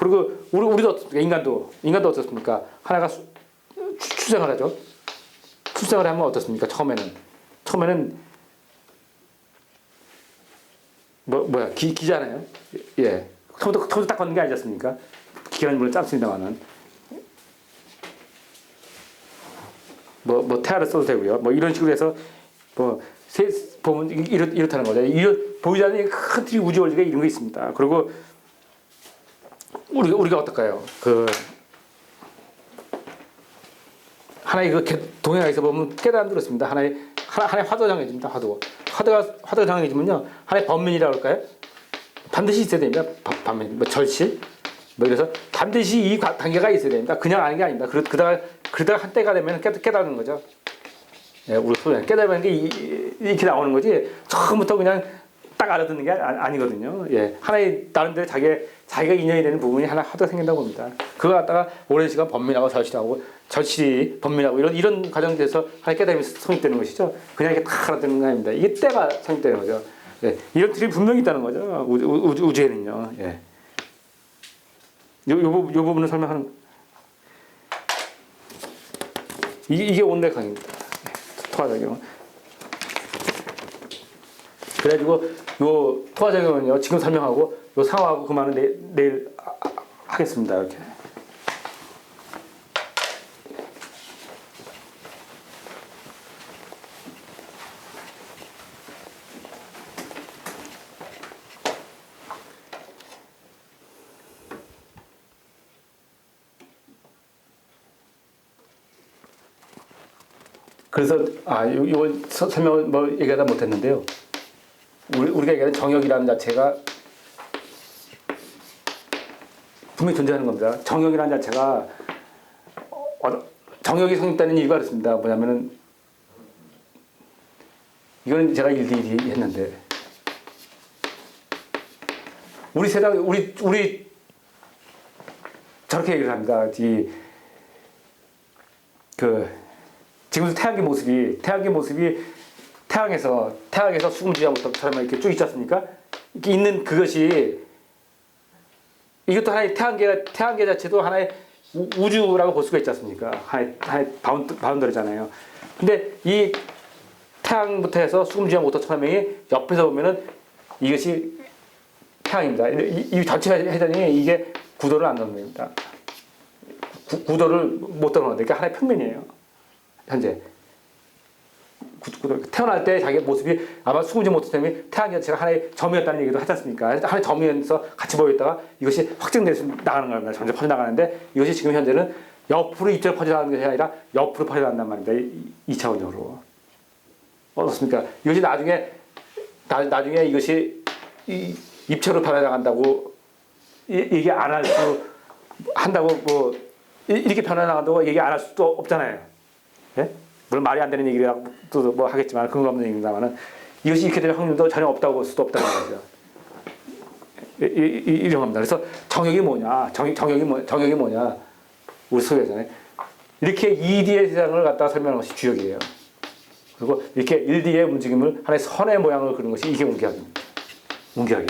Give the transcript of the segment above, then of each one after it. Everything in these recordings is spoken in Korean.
그리고 우리도 어떻습니까? 인간도 어떻습니까? 하나가 출생을 하죠. 출생을 하면 어떻습니까? 처음에는 뭐야 기잖아요. 예. 처음부터 딱 걷는 게 아니지 않습니까? 기라는 물론 짧습니다만은 태아를 써도 되고요. 뭐 이런 식으로 해서 보면 이렇다는 거죠. 보이지 않는 큰 틀이 우주 원리가 이런 게 있습니다. 그리고 우리가 어떨까요? 하나의 동영상에서 보면 깨달음 들었습니다. 하나의 화두가 정해집니다. 화두가 정해지면요, 하나의 번민이라고 할까요? 반드시 있어야 됩니다. 번민, 절실, 그래서 반드시 이 단계가 있어야 됩니다. 그냥 아는 게 아닙니다. 그러다가 한때가 되면 깨닫는 거죠. 예, 우리 소리 깨달으면 게 이렇게 나오는 거지, 처음부터 그냥 딱 알아듣는 게 아니거든요. 예, 하나의 나름대로 자기가 인연이 되는 부분이 하나 화두가 생긴다고 봅니다. 그거 갖다가 오랜 시간 번민하고 절실히 번민하고 이런 과정에서 하나의 깨달음이 성립되는 것이죠. 그냥 이렇게 딱 알아듣는 거 아닙니다. 이게 때가 성립되는 거죠. 예, 이런 틀이 분명히 있다는 거죠. 우주에는요. 예. 요 부분을 설명하는 이게 오늘의 강의입니다. 토화작용. 그래가지고 요 토화작용은요, 지금 설명하고 요 상호하고 그만은 내일 하겠습니다. 이렇게. 그래서 이번 설명을 얘기하다 못했는데요. 우리가 얘기하는 정역이라는 자체가 분명히 존재하는 겁니다. 정역이라는 자체가 정역이 성립되는 이유가 그렇습니다. 뭐냐면은 이거는 제가 일일이 했는데 우리 세상 우리 저렇게 얘기를 합니다. 지금 태양계 모습이 태양에서 수금주야부터처럼 이렇게 쭉 있지 않습니까? 이렇게 있는 그것이, 이것도 하나의 태양계 자체도 하나의 우주라고 볼 수가 있지 않습니까? 하나의 바운더리잖아요. 근데 이 태양부터 해서 수금주야부터처럼 옆에서 보면은 이것이 태양입니다. 이 전체 회전이 이게 구도를 안 넣는 겁니다. 구도를 못 넣는 거니까 하나의 평면이에요. 현재 태어날 때 자기 모습이 아마 수금지 못했다면 태양 자체가 하나의 점이었다는 얘기도 하지 않습니까? 하나의 점이면서 같이 모여있다가 이것이 확증돼서 나가는 겁니다. 점점 퍼져나가는데 이것이 지금 현재는 옆으로 이쪽으로 퍼져나가는 것이 아니라 옆으로 퍼져나간단 말입니다. 2차원적으로. 어떻습니까? 이것이 나중에 이것이 입체로 변해나간다고 얘기 안 할 수 한다고 이렇게 변해나간다고 얘기 안 할 수도 없잖아요. 예? 물론 말이 안 되는 얘기라고 또 뭐 하겠지만 근거 없는 얘기입니다만은 이것이 이렇게 될 확률도 전혀 없다고 볼 수도 없다는 거죠. 이런 겁니다. 그래서 정역이 뭐냐? 정역이 뭐냐? 우리 소개잖아요. 이렇게 2D의 세상을 갖다가 설명하는 것이 주역이에요. 그리고 이렇게 1D의 움직임을 하나의 선의 모양을 그리는 것이 이게 운기학입니다. 운기학이.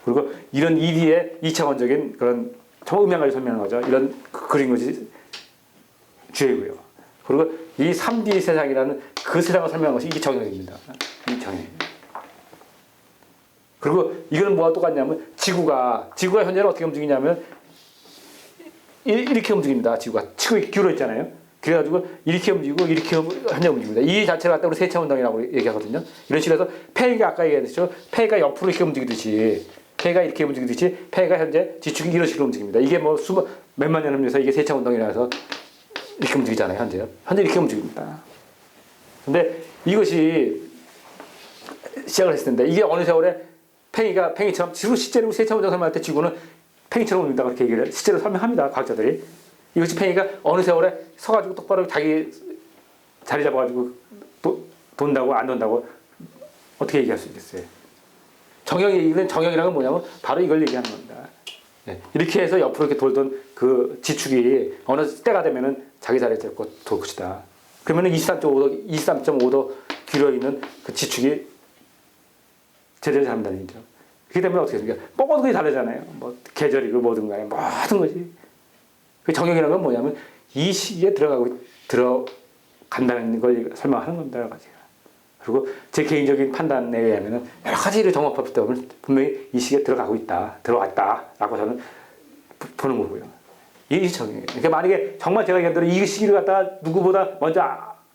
그리고 이런 2D의 2차원적인 그런 음양을 설명하는 거죠. 이런 그린 것이 주역이고요. 그리고 이 3D 세상이라는 그 세상을 설명한 것이 이게 정역입니다. 이 정역. 그리고 이거는 뭐와 똑같냐면 지구가 현재는 어떻게 움직이냐면 이렇게 움직입니다. 지구가 이렇게 기울어 있잖아요. 그래가지고 이렇게 움직이고 이렇게 현재 움직입니다. 이 자체를 갖다 우리 세차 운동이라고 얘기하거든요. 이런 식으로 해서 폐가 아까 얘기했죠. 폐가 옆으로 이렇게 움직이듯이 폐가 현재 지축이 이런 식으로 움직입니다. 이게 뭐 몇만 년 흐르면서 이게 세차 운동이라서 이렇게 움직이잖아요. 현재 이렇게 움직입니다. 근데 이것이 시작을 했을 텐데 이게 어느 세월에 팽이처럼 지구 실제로 세차 운동 설명할 때 지구는 팽이처럼 움직인다 그렇게 얘기를 실제로 설명합니다. 과학자들이. 이것이 팽이가 어느 세월에 서가지고 똑바로 자기 자리 잡아가지고 돈다고 안 돈다고 어떻게 얘기할 수 있겠어요? 정역이라는 건 뭐냐면 바로 이걸 얘기하는 겁니다. 네. 이렇게 해서 옆으로 이렇게 돌던 그 지축이 어느 때가 되면은 자기 자리에 잡고 돌 것이다. 그러면은 23.5도 길어 있는 그 지축이 제대로 잡는다는 얘기죠. 그렇기 때문에 어떻게 했습니까? 모든 것이 다르잖아요. 뭐 계절이고 뭐든 간에 모든 것이. 그 정형이라는 건 뭐냐면 이 시기에 들어간다는 걸 설명하는 겁니다. 여러 가지가. 그리고 제 개인적인 판단에 의하면 여러 가지를 종합했을 때 보면 분명히 이 시기에 들어왔다라고 저는 보는 거고요. 이게 정형이에요. 그러니까 만약에 정말 제가 얘기한 대로 이 시기를 갖다가 누구보다 먼저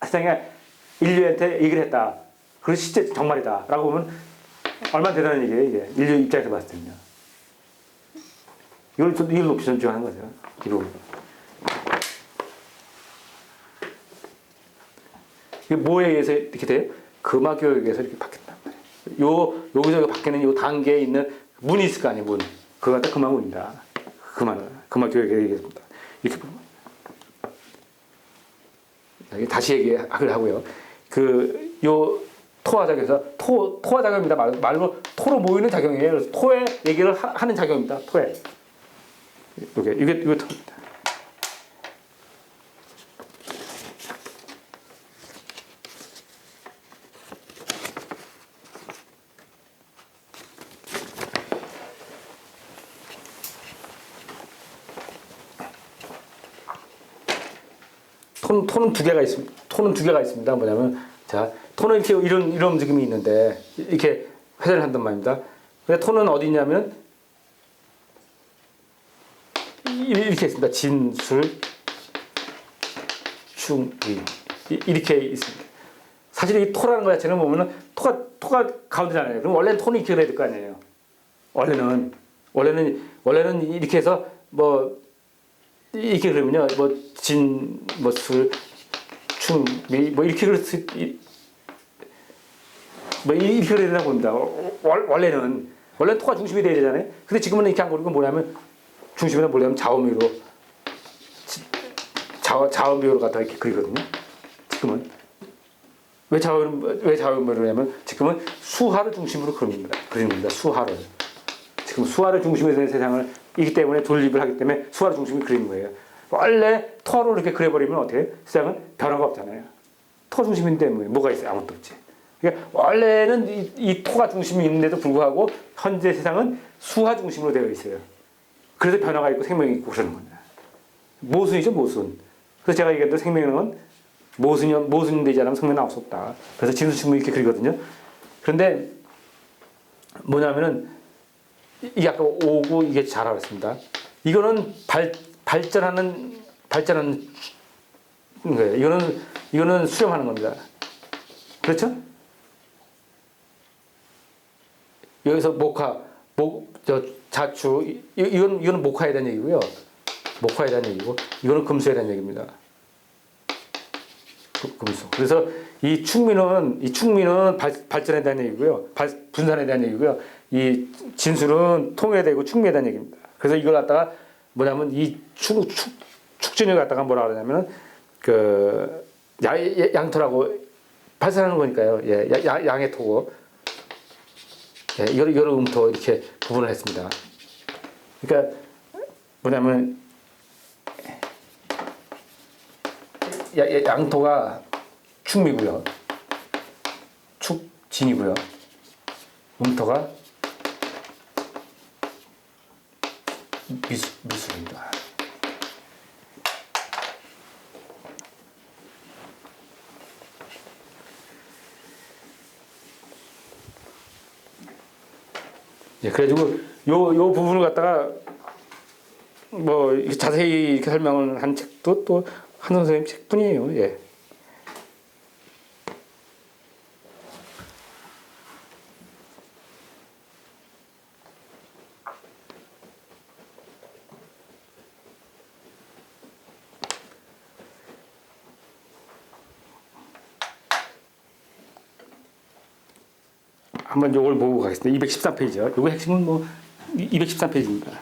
세상에 인류한테 얘기를 했다. 그리고 실제 정말이다라고 보면 얼마나 대단한 얘기예요, 이게. 인류 입장에서 봤을 때는요. 이걸 높이 존중하는 거죠. 이 부분. 이게 뭐에 의해서 이렇게 돼요? 금화교육에 의해서 이렇게 바뀌었단 말이에요. 여기서 바뀌는 요 단계에 있는 문이 있을 거 아니에요, 문. 그거 갖다 금화문이다. 금화교육에 의해서입니다. 이렇게 보면. 다시 얘기를 하고요. 요 토화작용에서 토화작용입니다. 말로 토로 모이는 작용이에요. 그래서 토의 얘기를 하는 작용입니다. 토에. 이게 토입니다. 토는 두 개가 있습니다. 토는 두 개가 있습니다. 뭐냐면, 자, 토는 이렇게 이런 움직임이 있는데, 이렇게 회전을 한단 말입니다. 근데 토는 어디 있냐면, 이렇게 있습니다. 진술, 충위. 이렇게 있습니다. 사실 이 토라는 거 자체는 보면은, 토가 가운데잖아요. 그럼 원래는 토는 이렇게 돼야 될 거 아니에요. 원래는 이렇게 해서, 이렇게 그러면요, 술, 충, 이렇게 이렇게 그래야 되나 봅니다. 원래는 토가 중심이 돼야 되잖아요. 근데 지금은 이렇게 안 그리고 뭐냐면, 중심에는 뭐냐면 좌우미호로 갖다가 이렇게 그리거든요. 지금은. 왜 좌우미호로 하냐면, 지금은 수하를 중심으로 그리는 겁니다. 수하를. 지금 수하를 중심으로 된 세상을 이기 때문에 돌립을 하기 때문에 수하를 중심으로 그리는 거예요. 원래 토로 이렇게 그려버리면 어떻게 해요? 세상은 변화가 없잖아요. 토 중심인데 뭐가 있어요? 아무것도 없지. 그러니까 원래는 이 토가 중심이 있는데도 불구하고 현재 세상은 수하 중심으로 되어 있어요. 그래서 변화가 있고 생명이 있고 그러는 겁니다. 모순이죠, 모순. 그래서 제가 얘기했던 생명은 모순이 되지 않으면 생명은 나올 수 없다. 그래서 진수충무 이렇게 그리거든요. 그런데 뭐냐면은 이게 아까 오고 이게 잘 알았습니다. 이거는 발전하는 거예요. 이거는 수렴하는 겁니다. 그렇죠? 여기서 자추, 이거는 목화에 대한 얘기고요. 목화에 대한 얘기고, 이거는 금수에 대한 얘기입니다. 금수. 그래서 이 충미는 발전에 대한 얘기고요. 분산에 대한 얘기고요. 이 진술은 통에 대고 충미에 대한 얘기입니다. 그래서 이걸 갖다가 뭐냐면 이 축진을 갖다가 뭐라 그러냐면은 양토라고 발산하는 거니까요. 예, 양의 토고. 예, 이거를 음토 이렇게 구분을 했습니다. 그러니까 뭐냐면 양토가 충미고요. 축진이고요. 음토가 미술입니다. 예, 그래가지고 요 부분을 갖다가 자세히 이렇게 설명을 한 책도 또 한선 선생님 책뿐이에요. 예. 한번 요걸 보고 가겠습니다. 213페이지요. 요거 핵심은 213페이지입니다.